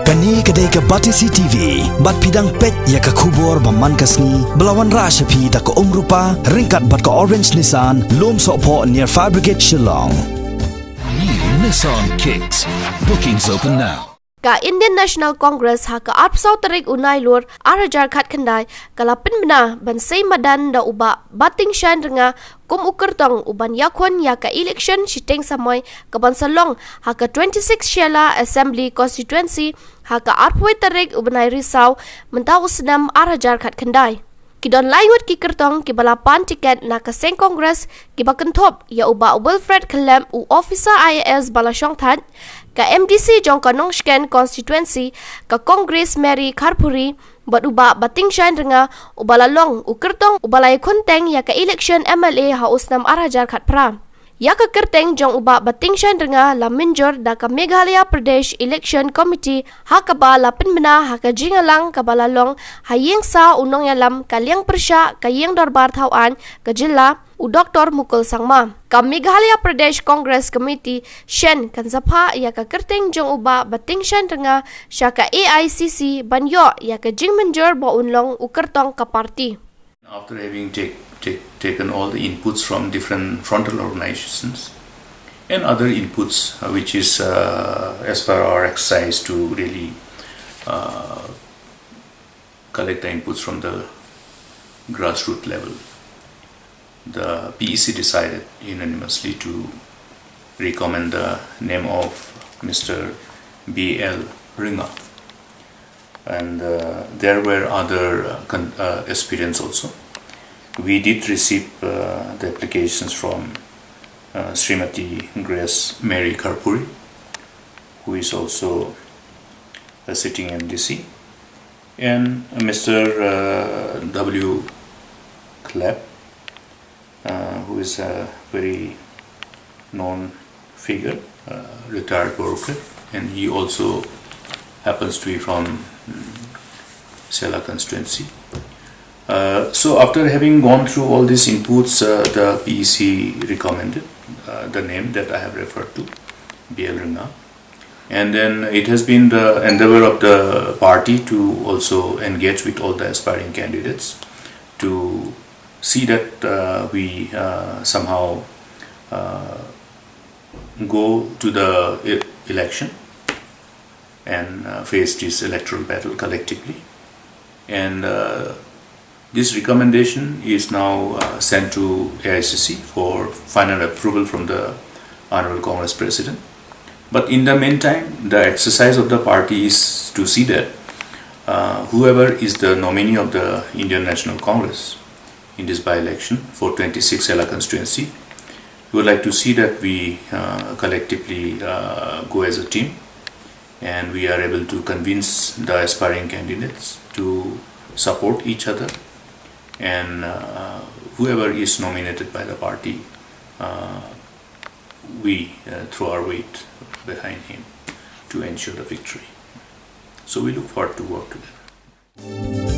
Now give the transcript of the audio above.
Kani kadai ka Batyngshaiñ TV, bat pidang pet ya ka kubor baman kasni, belawan rasha pi da ka umrupa, ringkat bat ka orange Nissan, lom sopo near Fire Brigade Shillong. New Nissan Kicks. Bookings open now. Ka Indian National Congress ha ka arpsaw tarik unay lur arajar khat khandai kalapin bena bansay madan da uba Batyngshaiñ Ryngnga kum Kyrtong uban yakon ya ka Elekshon Shiteng Samoi ka bansalong ha ka 26 Shella Assembly Constituency ha ka arpway tarik ubanay risaw mentaw senam arajar khat khandai. Kidon layut ki Kyrtong ki balapan tiket na kaseng Congress ki bakentop ya uba Wilfred Kalem u officer IAS balasong that ka MDC jong kanong scan constituency ka Congress Mary Kharpuri bat uba Batyngshaiñ Ryngnga ubalalong u Kyrtong ubalay Khuntheng ya ka election MLA haus nam arajar khat pra. Ya ka Kyrtong jong uba Batyngshaiñ Ryngnga la minjor da ka Meghalaya Pradesh Election Committee ha ka ba lapin bena ha ka jingalang ka balalong hayeng sa unong yalam ka liang persya ka yeng darbar thawan ka jilla u Dr. Mukul Sangma. Ka Meghalaya Pradesh Congress Committee Shen kan sapha ya ka Kyrtong jong uba Batyngshaiñ Ryngnga sya ka AICC banyo ya ka jing minjor ba unlong u Kyrtong ka party. After having taken all the inputs from different frontal organizations and other inputs, which is as per our exercise to really collect the inputs from the grassroots level, the PEC decided unanimously to recommend the name of Mr. B.L. Ryngnga. And there were other aspirants also. We did receive the applications from Srimati Grace Mary Kharpuri, who is also a sitting MDC, and Mr. W. Clapp, who is a very known figure, retired bureaucrat, and he also happens to be from Shella constituency. So after having gone through all these inputs, the PEC recommended the name that I have referred to, B.L. Ryngnga. And then it has been the endeavor of the party to also engage with all the aspiring candidates to see that we somehow go to the election and face this electoral battle collectively. And this recommendation is now sent to AICC for final approval from the Honorable Congress President. But in the meantime, the exercise of the party is to see that whoever is the nominee of the Indian National Congress in this by-election for 26 Shella constituency, we would like to see that we collectively go as a team, and we are able to convince the aspiring candidates to support each other, and whoever is nominated by the party, we throw our weight behind him to ensure the victory. So we look forward to work together.